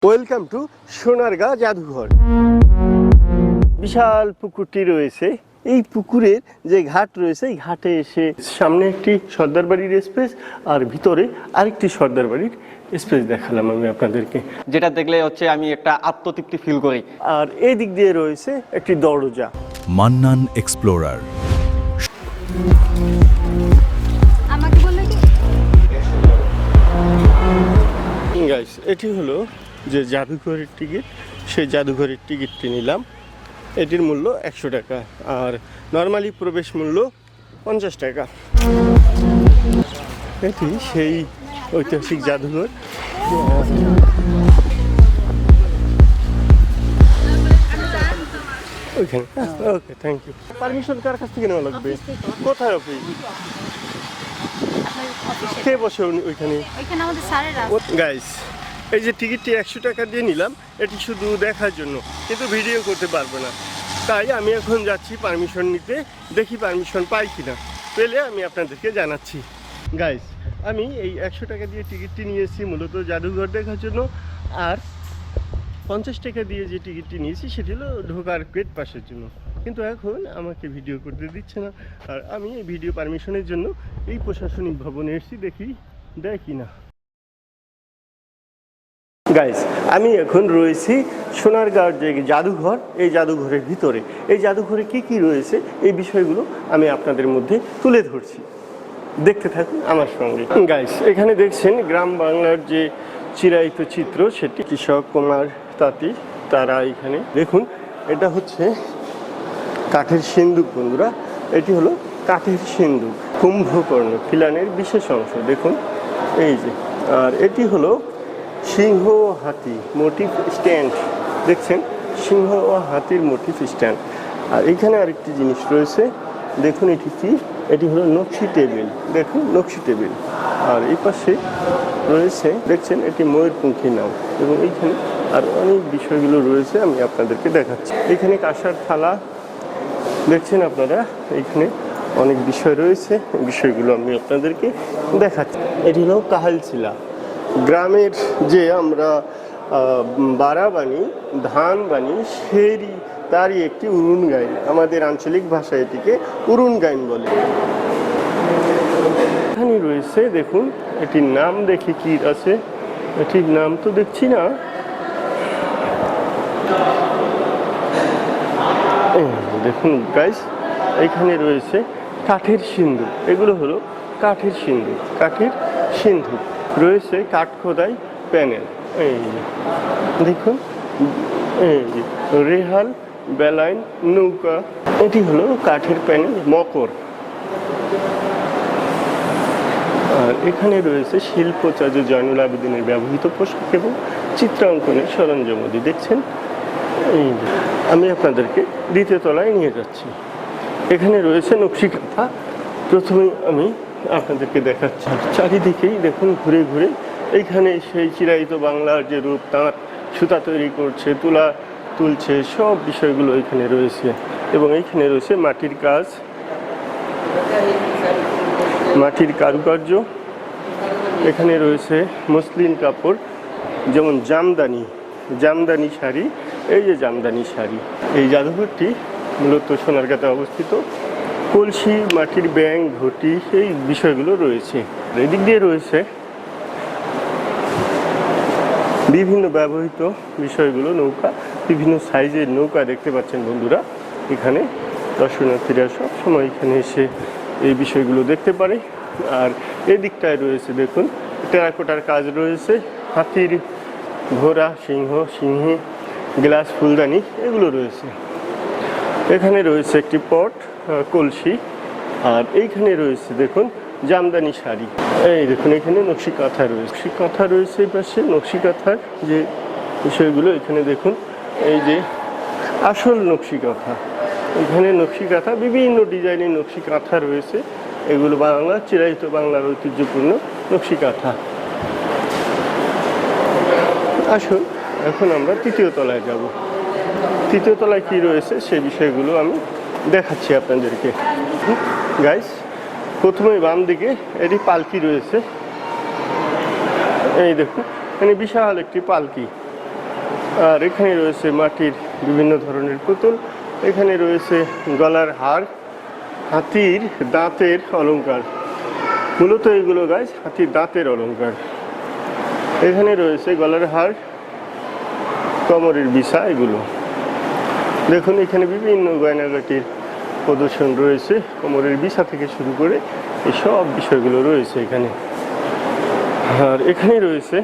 Welcome to Sonargaon জাদুঘর। বিশাল পুকুরটি রয়েছে। এই পুকুরের যে ঘাট রয়েছে এই ঘাটে এসে সামনে একটি সর্দার বাড়ির স্পেস আর ভিতরে আরেকটি সর্দার বাড়ির স্পেস দেখালাম আমি আপনাদেরকে, যেটা দেখলে হচ্ছে আমি একটা আত্মতৃপ্তি ফিল করি। আর এই দিক দিয়ে রয়েছে একটি দরজা। মান্নান এক্সপ্লোরার। আমাকে বললে কি গাইস, এটি হলো যে জাদুঘরের টিকিট। সেই জাদুঘরের টিকিটটি নিলাম। এটির মূল্য 100 টাকা আর নর্মালি প্রবেশ মূল্য 50 টাকা। এটি সেই ঐতিহাসিক জাদুঘর। ওইখানে ওকে, থ্যাংক ইউ। পারমিশন কার কাছ থেকে নেওয়া লাগবে? কোথায় অফিস? কে বসে ওইখানে? ওইখানে আমাদের স্যারেরা। গাইস, এই যে টিকিটটি 100 টাকা দিয়ে নিলাম, এটি শুধু দেখার জন্য, কিন্তু ভিডিও করতে পারবো না। তাই আমি এখন যাচ্ছি পারমিশন নিতে, দেখি পারমিশন পাই কিনা। পেলে আমি আপনাদেরকে জানাচ্ছি। গাইস, আমি এই 100 টাকা দিয়ে টিকিটটি নিয়েছি মূলত জাদুঘর দেখার জন্য, আর 50 টাকা দিয়ে যে টিকিটটি নিয়েছি সেটি হলো ঢোকার গেট পাসের জন্য। কিন্তু এখন আমাকে ভিডিও করতে দিচ্ছে না, আর আমি এই ভিডিও পারমিশনের জন্য এই প্রশাসনিক ভবনে এসেছি, দেখি দেয় কিনা। গাইস, আমি এখন রয়েছি সোনারগাঁর যে জাদুঘর, এই জাদুঘরের ভিতরে। এই জাদুঘরে কি কি রয়েছে এই বিষয়গুলো আমি আপনাদের মধ্যে তুলে ধরছি, দেখতে থাকুন আমার সঙ্গে। গাইস, এখানে দেখছেন গ্রাম বাংলার যে চিরায়িত চিত্র, সেটি কৃষক কুমার তাঁতি তারা এখানে দেখুন। এটা হচ্ছে কাঠের সিন্দুক বন্ধুরা, এটি হলো কাঠের সিন্দুক। কুম্ভকর্ণ খিলানের বিশেষ অংশ দেখুন এই যে। আর এটি হলো সিংহ ও হাতি মোটিভ স্ট্যান্ড, দেখছেন সিংহ ও হাতির মোটিভ স্ট্যান্ড। আর এখানে আরেকটি জিনিস রয়েছে, দেখুন এটি কি? এটি হলো নকশি টেবিল, দেখুন নকশি টেবিল। আর এই পাশে রয়েছে দেখছেন এটি ময়ূরপঙ্খী নাও, এবং এইখানে আর অনেক বিষয়গুলো রয়েছে, আমি আপনাদেরকে দেখাচ্ছি। এখানে কাঁসার থালা দেখছেন আপনারা, এইখানে অনেক বিষয় রয়েছে, বিষয়গুলো আমি আপনাদেরকে দেখাচ্ছি। এটি হলো কাহালছিলা। গ্রামের যে আমরা বাড়া বানি, ধান বানি, সেই তারই একটি উরুন গাইন, আমাদের আঞ্চলিক ভাষায় এটিকে উরুন গাইন বলে। এখানে রয়েছে দেখুন, এটির নাম দেখি কি আছে, এটির নাম তো দেখছি না। দেখুন গাইস, এখানে রয়েছে কাঠের সিন্ধুক। এগুলো হলো কাঠের সিন্ধুক, কাঠের সিন্ধুক। রয়েছে কাঠ খোদাই প্যানেল, এই দেখুন, এই রেহাল বেলাইন নৌকা। এটি হলো কাঠের প্যানেল মকর। আর এখানে রয়েছে শিল্পাচার্য জয়নুল আবেদিনের ব্যবহৃত পোশাক এবং চিত্রাঙ্কনের সরঞ্জামাদি দেখছেন। এই আমি আপনাদেরকে দ্বিতীয় তলায় নিয়ে যাচ্ছি। এখানে রয়েছে নকশি কাঁথা। প্রথমেই আমি আপনাদেরকে দেখাচ্ছি, চারিদিকেই দেখুন ঘুরে ঘুরে এইখানে সেই চিরায়িত বাংলার যে রূপ, তাঁত সুতা তৈরি করছে, তুলা তুলছে, সব বিষয়গুলো এখানে রয়েছে। এবং এইখানে রয়েছে মাটির কাজ, মাটির কারুকার্য। এখানে রয়েছে মসলিন কাপড়, যেমন জামদানি, জামদানি শাড়ি। এই যে জামদানি শাড়ি। এই জাদুঘরটি মূলত সোনারগাঁতে অবস্থিত। কলসি, মাটির ব্যাং, ঘটি, এই বিষয়গুলো রয়েছে। এদিক দিয়ে রয়েছে বিভিন্ন ব্যবহৃত বিষয়গুলো, নৌকা, বিভিন্ন সাইজের নৌকা দেখতে পাচ্ছেন বন্ধুরা। এখানে দর্শনার্থীরা সব সময় এখানে এসে এই বিষয়গুলো দেখতে পারে। আর এই দিকটায় রয়েছে দেখুন টেরাকোটার কাজ রয়েছে, হাতির ঘোড়া, সিংহ, সিংহী, গ্লাস, ফুলদানি, এগুলো রয়েছে। এখানে রয়েছে একটি পট, কলসি। আর এইখানে রয়েছে দেখুন জামদানি শাড়ি। এই দেখুন এখানে নকশি কাঁথা রয়েছে, নকশি কাঁথা রয়েছে এই পাশে। নকশি কাঁথার যে বিষয়গুলো এখানে দেখুন, এই যে আসল নকশি কাঁথা। এখানে নকশি কাঁথা, বিভিন্ন ডিজাইনের নকশি কাঁথা রয়েছে। এগুলো বাংলার চিরায়িত বাংলার ঐতিহ্যপূর্ণ নকশি কাঁথা। আসুন এখন আমরা তৃতীয় তলায় যাব। তৃতীয় তলায় কী রয়েছে সেই বিষয়গুলো আমি দেখাচ্ছি আপনাদেরকে। গাইস, প্রথমে বাম দিকে এটি পালকি রয়েছে। এই দেখুন, মানে বিশাল একটি পালকি। আর এখানে রয়েছে মাটির বিভিন্ন ধরনের পুতুল, এখানে রয়েছে গলার হার, হাতির দাঁতের অলংকার, মূলত এগুলো গাইস হাতির দাঁতের অলংকার। এখানে রয়েছে গলার হার, কোমরের বিছা, এগুলো দেখুন। এখানে বিভিন্ন গয়নাগাটির প্রদর্শন রয়েছে, কোমরের বিছা থেকে শুরু করে এই সব বিষয়গুলো রয়েছে এখানে। আর এখানে রয়েছে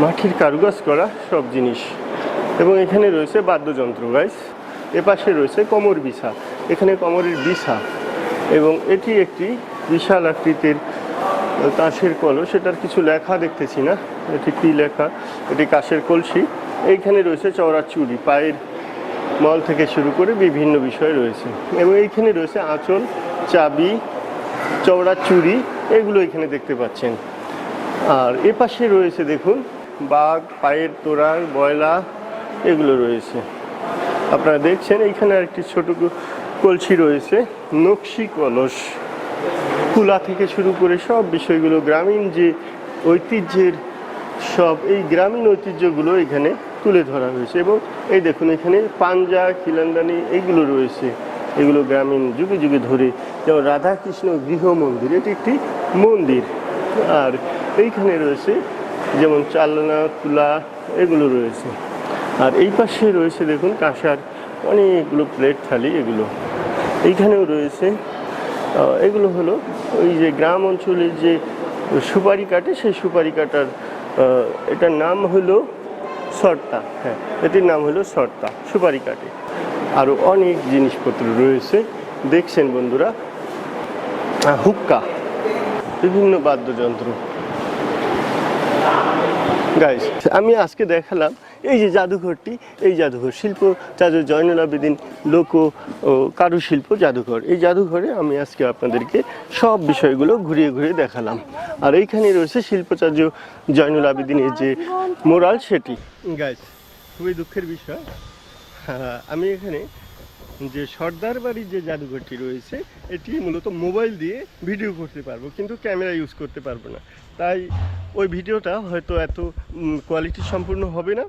মাটির কারুকাজ করা সব জিনিস, এবং এখানে রয়েছে বাদ্যযন্ত্র গাইস। এপাশে রয়েছে কোমর বিছা, এখানে কোমরের বিছা, এবং এটি একটি বিশাল আকৃতির কাঁসের কলস, সেটার কিছু লেখা দেখতেছি না, এটি কী লেখা, এটি কাঁসের কলসি। এইখানে রয়েছে চওড়া চুড়ি, পায়ের মল থেকে শুরু করে বিভিন্ন বিষয় রয়েছে, এবং এইখানে রয়েছে আঁচল, চাবি, চওড়া চুড়ি, এগুলো এখানে দেখতে পাচ্ছেন। আর এপাশে রয়েছে দেখুন বাঘ, পায়ের তোড়ার, বয়লা, এগুলো রয়েছে আপনারা দেখছেন। এইখানে আরেকটি ছোট কলসি রয়েছে, নকশি কলস, কুলা থেকে শুরু করে সব বিষয়গুলো, গ্রামীণ যে ঐতিহ্যের সব এই গ্রামীণ ঐতিহ্যগুলো এখানে তুলে ধরা হয়েছে। এবং এই দেখুন এখানে পাঞ্জা, খিলানদানি, এইগুলো রয়েছে, এগুলো গ্রামীণ যুগে যুগে ধরে, যেমন রাধাকৃষ্ণ গৃহ মন্দির, এটি একটি মন্দির। আর এইখানে রয়েছে যেমন চালনা, তুলা, এগুলো রয়েছে। আর এই পাশে রয়েছে দেখুন কাঁসার অনেকগুলো প্লেট, থালি, এগুলো এইখানেও রয়েছে। এগুলো হলো ওই যে গ্রাম অঞ্চলের যে সুপারি কাটে, সেই সুপারি কাটার এটার নাম হলো সর্তা, হ্যাঁ এটির নাম হলো সর্তা, সুপারি কাটে। আরও অনেক জিনিসপত্র রয়েছে দেখছেন বন্ধুরা, হুক্কা, বিভিন্ন বাদ্যযন্ত্র। গাইস আমি আজকে দেখালাম এই যে জাদুঘরটি, এই জাদুঘর শিল্প চার্জ জয়নুল আবেদিন লোক ও কারুশিল্প জাদুঘর। এই জাদুঘরে আমি আজকে আপনাদেরকে সব বিষয়গুলো ঘুরিয়ে ঘুরিয়ে দেখালাম। আর এইখানে রয়েছে শিল্পাচার্য জয়নুল আবেদিনের যে মোরাল, সেটি। গাইস খুবই দুঃখের বিষয়, আমি এখানে যে সর্দার বাড়ির যে জাদুঘরটি রয়েছে, এটি মূলত মোবাইল দিয়ে ভিডিও করতে পারবো, কিন্তু ক্যামেরা ইউজ করতে পারবো না। তাই ওই ভিডিওটা হয়তো এত কোয়ালিটি সম্পূর্ণ হবে না,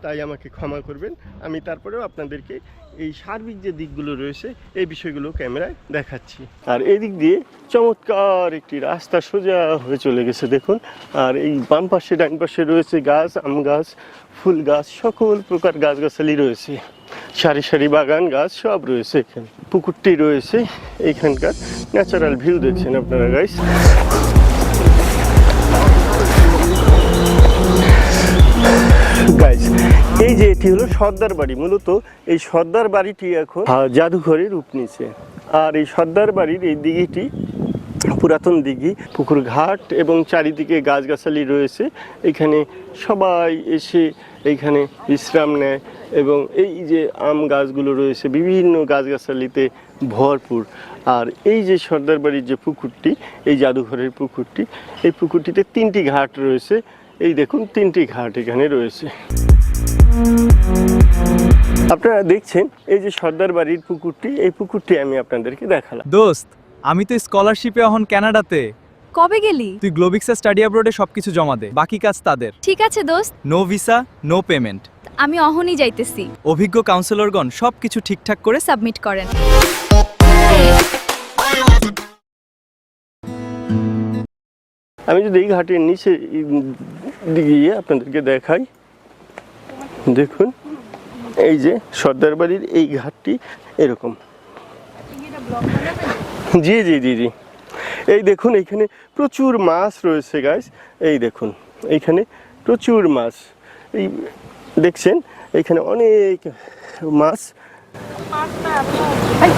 তাই আমাকে ক্ষমা করবেন। আমি তারপরেও আপনাদেরকে এই সার্বিক যে দিকগুলো রয়েছে এই বিষয়গুলো ক্যামেরায় দেখাচ্ছি। আর এই দিক দিয়ে চমৎকার একটি রাস্তা সোজা হয়ে চলে গেছে দেখুন। আর এই বাম পাশে ডান পাশে রয়েছে গাছ, আম গাছ, ফুল গাছ, সকল প্রকার গাছগাছালি রয়েছে, সারি সারি বাগান গাছ সব রয়েছে। এখানে পুকুরটি রয়েছে, এইখানকার ন্যাচারাল ভিউ দেখছেন আপনারা গাইস। গাইস এই যে এটি হলো সর্দার বাড়ি, মূলত এই সর্দার বাড়িটি এখন জাদুঘরে রূপ নিয়েছে। আর এই সর্দার বাড়ির এই দিঘিটি পুরাতন দিঘি, পুকুর ঘাট এবং চারিদিকে গাছগাছালি রয়েছে। এখানে সবাই এসে এইখানে বিশ্রাম নেয়, এবং এই যে আম গাছগুলো রয়েছে বিভিন্ন গাছগাছালিতে ভরপুর। আর এই যে সর্দার বাড়ির যে পুকুরটি, এই জাদুঘরের পুকুরটি, এই পুকুরটিতে 3টি ঘাট রয়েছে। এই দেখুন 3টি ঘাট এখানে রয়েছে। আপনারা দেখছেন এই যে সর্দার বাড়ির পুকুরটি, এই পুকুরটি আমি আপনাদেরকে দেখালাম। দোস্ত আমি তো স্কলারশিপে এখন কানাডাতে। কবে গেলি? তুই গ্লোবিক্সা স্টাডি অ্যাব্রোডে সবকিছু জমা দে, বাকি কাজ তাদের। ঠিক আছে দোস্ত, নো ভিসা, নো পেমেন্ট। আমি অহনই যাইতেছি। অভিজ্ঞ কাউন্সিলরগণ সবকিছু ঠিকঠাক করে সাবমিট করেন। আমি যদি এই ঘাটের নিচে গিয়ে আপনাদেরকে দেখাই, দেখুন এই যে সর্দার বাড়ির এই ঘাটটি এরকম। জি জি জি জি এই দেখুন এখানে প্রচুর মাছ রয়েছে গাইস। এই দেখুন এইখানে প্রচুর মাছ, এই দেখছেন এইখানে অনেক মাছ।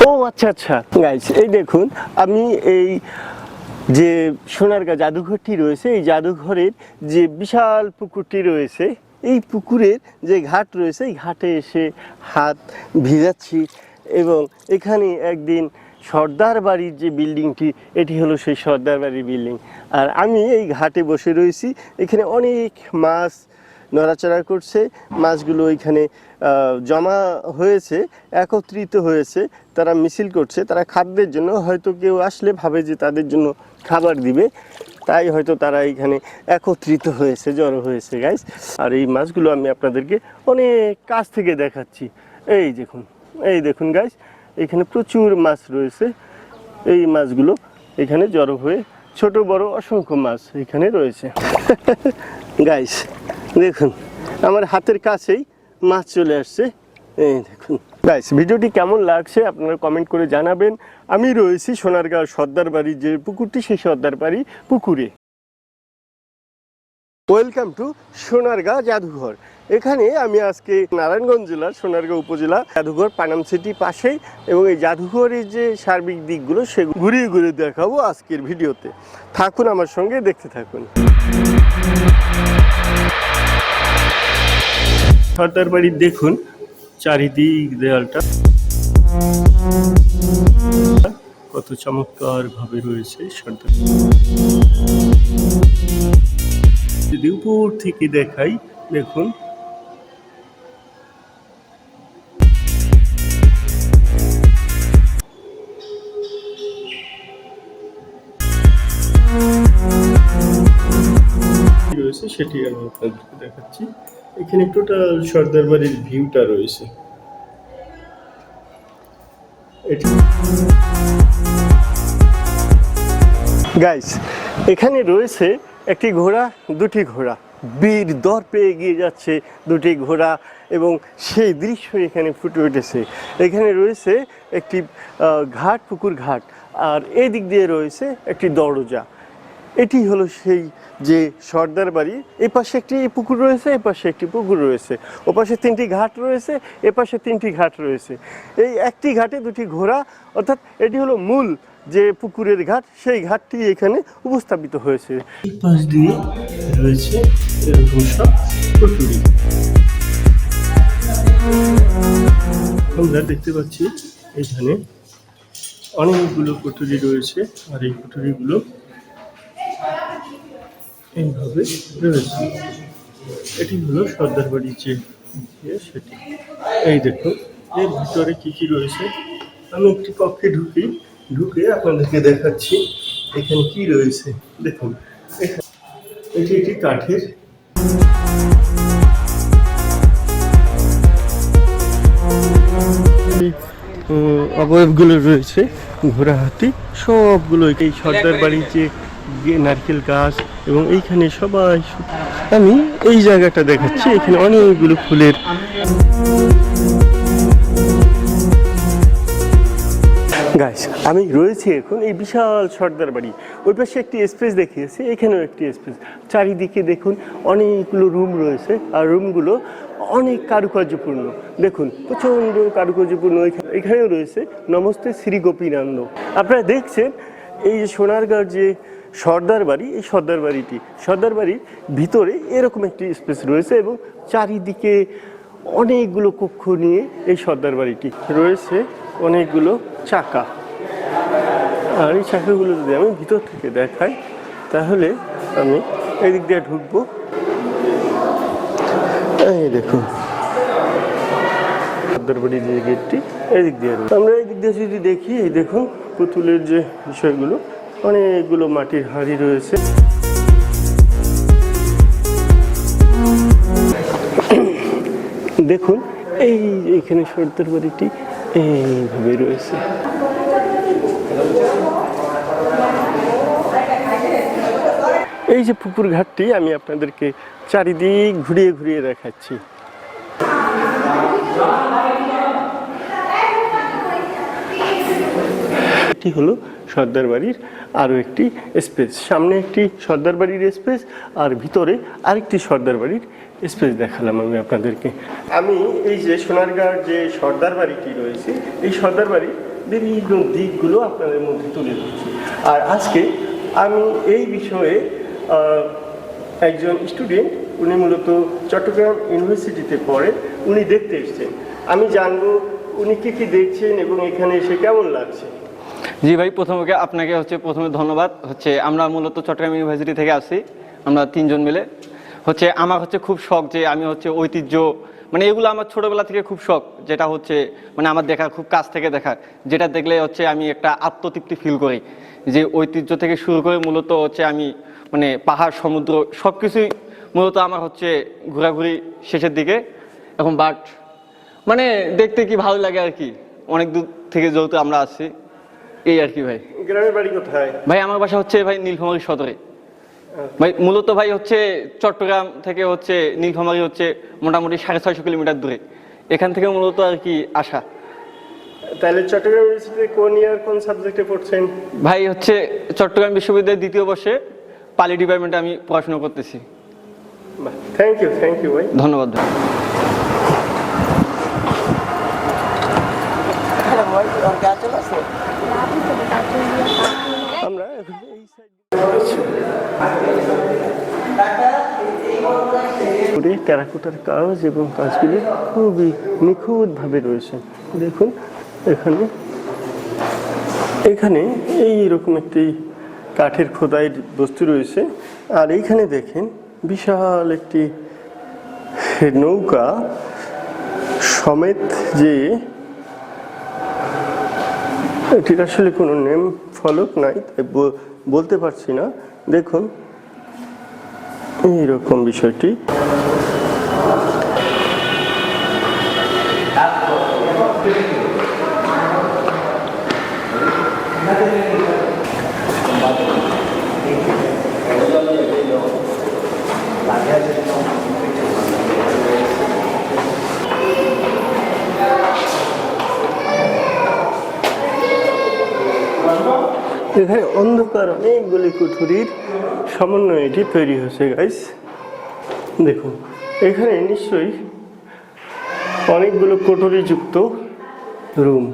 ও আচ্ছা আচ্ছা গাইস, এই দেখুন আমি এই যে সোনারগাঁ জাদুঘরটি রয়েছে, এই জাদুঘরের যে বিশাল পুকুরটি রয়েছে, এই পুকুরের যে ঘাট রয়েছে, এই ঘাটে এসে হাত ভিজাচ্ছি। এবং এখানে একদিন সর্দার বাড়ির যে বিল্ডিংটি, এটি হলো সেই সর্দার বাড়ির বিল্ডিং। আর আমি এই ঘাটে বসে রয়েছি, এখানে অনেক মাছ নড়াচড়া করছে, মাছগুলো এখানে জমা হয়েছে, একত্রিত হয়েছে, তারা মিছিল করছে, তারা খাদ্যের জন্য, হয়তো কেউ আসলে ভাবে যে তাদের জন্য খাবার দিবে। তাই হয়তো তারা এখানে একত্রিত হয়েছে, জড়ো হয়েছে গাইস। আর এই মাছগুলো আমি আপনাদেরকে অনেক কাছ থেকে দেখাচ্ছি। এই দেখুন গাইস, এখানে প্রচুর মাছ রয়েছে। এই মাছগুলো এখানে জড়ো হয়ে ছোট বড় অসংখ্য মাছ এখানে রয়েছে। গাইস দেখুন, আমার হাতের কাছেই মাছ চলে আসছে। এই দেখুন গাইস, ভিডিওটি কেমন লাগছে আপনারা কমেন্ট করে জানাবেন। আমি রয়েছি সোনারগাঁও সর্দার বাড়ি যে পুকুরটি, সেই সর্দার বাড়ি পুকুরে। ওয়েলকাম টু সোনারগাঁও জাদুঘর। এখানে আমি আজকে নারায়ণগঞ্জ জেলার সোনারগাঁও উপজেলা জাদুঘর পানাম সিটি পাশেই, এবং এই জাদুঘরের যে সার্বিক দিকগুলো সেগুলো ঘুরিয়ে ঘুরিয়ে দেখাবো আজকের ভিডিওতে। থাকুন আমার সঙ্গে, দেখতে থাকুন। সর্দার বাড়ি দেখুন, চারিদিক দেয়ালটা কত চমৎকার ভাবে রয়েছে। সর্দার যদি উপর থেকে দেখাই, দেখুন রয়েছে, সেটি আমি আপনাদেরকে দেখাচ্ছি। এখানে টোটাল সর্দার বাড়ির ভিউটা রয়েছে। গাইস, এখানে রয়েছে একটি ঘোড়া, দুটি ঘোড়া বীর দর্পে এগিয়ে যাচ্ছে দুটি ঘোড়া, এবং সেই দৃশ্য এখানে ফুটে উঠেছে। এখানে রয়েছে একটি ঘাট, পুকুর ঘাট, আর এই দিক দিয়ে রয়েছে একটি দরজা। এটি হলো সেই যে সর্দার বাড়ি। এই পাশে একটি পুকুর রয়েছে, এই পাশে একটি পুকুর রয়েছে, ও পাশে তিনটি ঘাট রয়েছে, এ পাশে তিনটি ঘাট রয়েছে। এই একটি ঘাটে দুটি ঘোড়া, অর্থাৎ এটি হলো মূল যে পুকুরের ঘাট, সেই ঘাটটি এখানে উপস্থাপিত হয়েছে। এই পাশ দিয়ে রয়েছে এরকম সব কুঠুরি। আমরা দেখতে পাচ্ছি এখানে অনেকগুলো কুঠুরি রয়েছে, আর এই কুঠুরিগুলো এইভাবে রয়েছে। এটি হলো সর্দার বাড়ির যে সেটি। এই দেখুন এর ভিতরে কি কি রয়েছে। আমি একটি কক্ষে ঢুকে আপনাদেরকে দেখাচ্ছি এখানে কি রয়েছে। দেখুন, এটি একটি কাঠের অবয়বগুলো রয়েছে, ঘোড়া, হাতি, সবগুলো এই সর্দার বাড়ির যে নারকেল গাছ, এবং এইখানে সবাই, আমি এই জায়গাটা দেখাচ্ছি, এখানে অনেকগুলো ফুলের। গাইস, আমি রয়েছি এখন এই বিশাল সর্দার বাড়ি। ওই পাশে একটি স্পেস দেখিয়েছি, এখানেও একটি স্পেস। চারিদিকে দেখুন অনেকগুলো রুম রয়েছে, আর রুমগুলো অনেক কারুকার্যপূর্ণ। দেখুন প্রচণ্ড কারুকার্যপূর্ণ। এখানেও রয়েছে নমস্তে শ্রী গোপীনন্দ। আপনারা দেখছেন এই যে সোনারগাঁওর যে সর্দার বাড়ি, এই সর্দার বাড়ির ভিতরে এরকম একটি স্পেস রয়েছে, এবং চারিদিকে অনেকগুলো কক্ষ নিয়ে এই সর্দার বাড়িটি রয়েছে। অনেকগুলো চাকা, আর এই চাকাগুলো যদি আমি ভিতর থেকে দেখাই, তাহলে আমি এই দিক দিয়ে ঢুকবো। এই দেখুন সর্দার বাড়ির যে গেটটি, এই দিক দিয়ে আমরা এই দিক দিয়ে যদি দেখি, এই দেখুন পুতুলের যে বিষয়গুলো, অনেকগুলো মাটির হাঁড়ি রয়েছে। দেখুন এইখানে সর্দার বাড়িটি এইভাবে রয়েছে। এই যে পুকুর ঘাটটি আমি আপনাদেরকে চারিদিক ঘুরিয়ে ঘুরিয়ে দেখাচ্ছি। এটি হলো সর্দার বাড়ির আরও একটি স্পেস। সামনে একটি সর্দার বাড়ির স্পেস, আর ভিতরে আরেকটি সর্দার বাড়ির স্পেস দেখালাম আমি আপনাদেরকে। আমি এই যে সোনারগাঁওর যে সর্দার বাড়িটি রয়েছে, এই সর্দার বাড়ির বিভিন্ন দিকগুলো আপনাদের মধ্যে তুলে ধরছি। আর আজকে আমি এই বিষয়ে একজন স্টুডেন্ট, উনি মূলত চট্টগ্রাম ইউনিভার্সিটিতে পড়েন, উনি দেখতে এসেছেন। আমি জানবো উনি কী কী দেখছেন এবং এখানে এসে কেমন লাগছে। জি ভাই, আপনাকে প্রথমে ধন্যবাদ। আমরা মূলত চট্টগ্রাম ইউনিভার্সিটি থেকে আসছি, আমরা তিনজন মিলে। আমার খুব শখ যে আমি ঐতিহ্য, মানে এগুলো আমার ছোটবেলা থেকে খুব শখ, যেটা মানে আমার দেখা, খুব কাছ থেকে দেখা, যেটা দেখলে আমি একটা আত্মতৃপ্তি ফিল করি। যে ঐতিহ্য থেকে শুরু করে মূলত আমি মানে পাহাড় সমুদ্র সব কিছুই মূলত আমার হচ্ছে ঘোরাঘুরি শেষের দিকে এখন। বাট মানে দেখতে কি ভালো লাগে আর কি, অনেক দূর থেকে যেহেতু আমরা আসছি এই আর কি ভাই। গ্রামের বাড়ি কোথায়? ভাই আমার বাসা হচ্ছে ভাই নীলফামারী সদরে। ভাই মূলত ভাই হচ্ছে চট্টগ্রাম থেকে হচ্ছে নীলফামারী হচ্ছে মোটামুটি 650 কিলোমিটার দূরে, এখান থেকে মূলত আর কি আসা। তাহলে চট্টগ্রাম ইউনিভার্সিটিতে কোন ইয়ার কোন সাবজেক্টে পড়ছেন? ভাই হচ্ছে চট্টগ্রাম বিশ্ববিদ্যালয়ের 2য় বর্ষে পালি ডিপার্টমেন্টে আমি পড়াশোনা করতেছি। থ্যাংক ইউ ভাই। ধন্যবাদ ভাই। আমরা এখন এই সাইডে টেরাকোটার কাজ এবং কাজগুলি খুবই নিখুঁতভাবে রয়েছে। দেখুন এখানে এখানে এইরকম একটি কাঠের খোদাই বস্তু রয়েছে, আর এইখানে দেখেন বিশাল একটি নৌকা সমেত, যে এটির আসলে কোনো নেম ফলক নাই তাই বলতে পারছি না। দেখুন এইরকম বিষয়টি। এখানে অন্ধকার অনেকগুলি কুঠুরির সমন্বয়ে এটি তৈরি হয়েছে গাইস। দেখুন এখানে নিশ্চয়ই অনেকগুলো কুঠুরিযুক্ত রুম।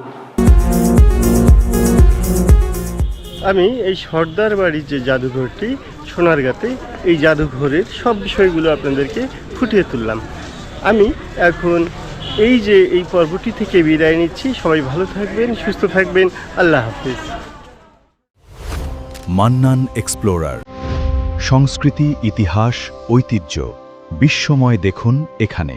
আমি এই সর্দার বাড়ির যে জাদুঘরটি সোনারগাঁতে, এই জাদুঘরের সব বিষয়গুলো আপনাদেরকে ফুটিয়ে তুললাম। আমি এখন এই পর্বটি থেকে বিদায় নিচ্ছি। সবাই ভালো থাকবেন, সুস্থ থাকবেন। আল্লাহ হাফিজ। মান্নান এক্সপ্লোরার, সংস্কৃতি, ইতিহাস, ঐতিহ্য বিশ্বময় দেখুন এখানে।